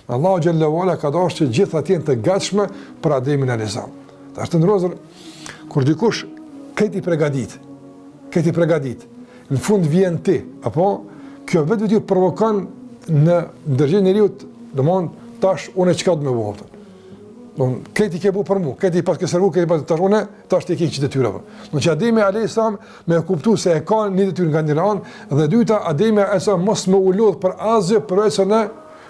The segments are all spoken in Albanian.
Allahu xhallahu ala ka dashur që gjithë të jenë të gatshme për Ademin alayhis salam. Tash të ndrozur, kur dikush këti pregadit, në fund vjen ti, apo kjo vetë ju provokon në ndërgjegjen e njeriu, domthon tash unë çka do më bëj. Don këti ke bu për mua, këti pas ke servu, këti pas tash unë tash ti ke çdo detyrë. Do që Ademi alayhis salam më kuptoi se e ka një detyrë nga një anë, dhe dyta Ademi alayhis salam mos më u lodh për asgjë përveç në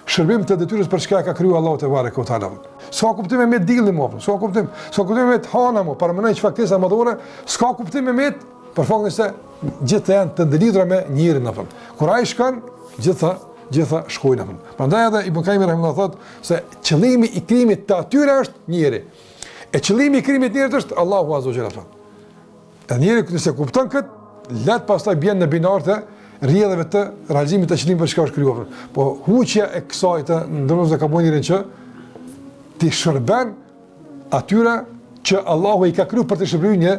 shërbim të detyrës për çka ka kriju Allahu te bareke ve taala. S'ka kuptim me dillin më, s'ka kuptim me hana më, para mënoj çfarë më dhore, s'ka kuptim me për faktin se gjithë janë të ndëlidhura me njërin apo. Kur ai shkon, gjitha shkojnë apo. Prandaj edhe Ibn Qayyim rahimahullah thotë se qëllimi i krijimit të atyre është njëri. E qëllimi i krijimit të njerëzit është Allahu azza wa jalla. Dhe njëri kur se kupton kët, lat pastaj bjen në binar të rrjedhave të realizimit të qëllimit për çka është krijuar. Po huqja e kësaj të ndonëse ka bënë që ti shërben atyre që Allahu i ka krijuar për të shërbyer një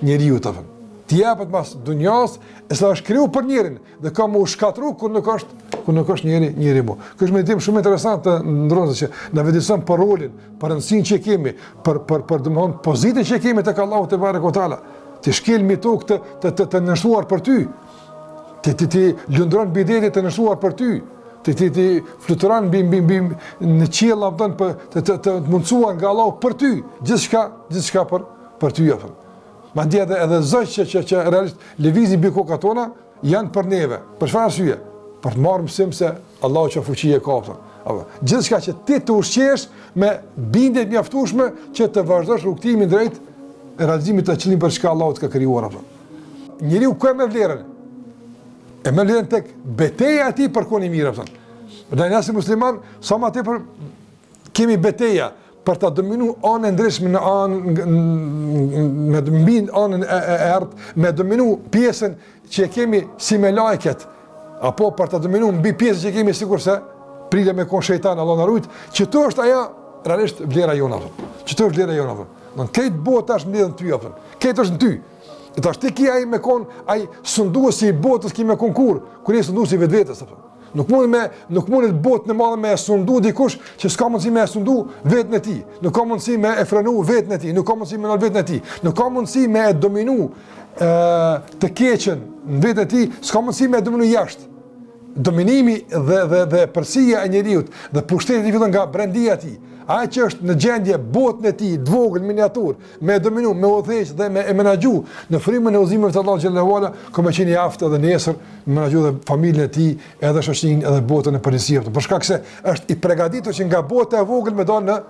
njeriu të apo. Ti japet mas dunjas, e sa është krijuar për njerin dhe ka më shkatru kur nuk është njeri më. Kjo është mendim shumë interesant të ndronëse që na vëdëson për rolin, për rëndësinë që kemi, për domthon pozitën që kemi tek Allahu te barekuhu teala. Ti shkel mi tokë të nëshuar për ty. Ti lundron bidetit të nëshuar për ty. Ti fluturon në qiell aftën të mundsuar nga Allahu për ty. Gjithçka për ty apo. Madje edhe zot që realisht lëvizin mbi kokat tona janë për neve. Për çfarë arsye? Për të marrë mësim se Allahu që fuqi e ka. Apo gjithçka që ti të ushqesh me bindje të mjaftueshme që të vazhdosh rrugtimin drejt realizimit të qëllimit për çka Allahu të ka krijuar apo. Njeriu ku e më vlerën? E më vlerën tek betejë aty për kohën e mirë apo. Dhe ne si musliman sa më tepër kemi betejë për ta dominu anën ndryshme në anë me mbind anën e errët, me dominu pjesën që kemi si me lajket, apo për ta dominu mbi pjesën që kemi sigurisht prilë me kon shejtan Allah na rujt, që to është ajo realisht vlera jona. Që to është vlera jona. Don këtë botë tash mbledhen ty apo. Këtë është në ty. E tash ti ki ai me kon ai sunduesi i botës ki me konkur, kur je sunduesi vetvetes apo. Nuk mundet botë në madhe me e sundu dikush që s'ka mundësi me e sundu vetën e ti. Nuk ka mundësi me e frenu vetën e ti. Nuk ka mundësi me nal vetën e ti. Nuk ka mundësi me e dominu të keqen në vetën e ti. S'ka mundësi me e dominu jashtë. Dominimi dhe përsia e njeriut dhe pushtetit i fillon nga brendia ti. Ai që është në gjendje botën e tij, dvogël, miniatur, me dominu, me udhëheq dhe me menaxhu në frymën e udhëzimeve të Allahut xhallahu ala, como qenë i aftë edhe nesër me menaxhu dhe familjen e tij, edhe shoqërinë, edhe botën e përgjithësisht. Për shkak se është i përgatitur që nga bota e vogël me dalë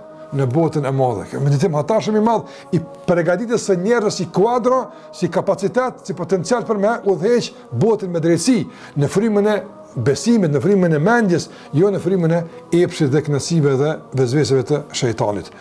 në botën e madhe. Meditim hatashëm i madh i përgatitjes së njerëzve si kuadro, si kapacitet, si potencial për me udhëheq botën me drejtësi në frymën e besimit, në frymën e mendjes, jo në frymën e epshit dhe kënaqësive dhe vezveseve të shejtanit.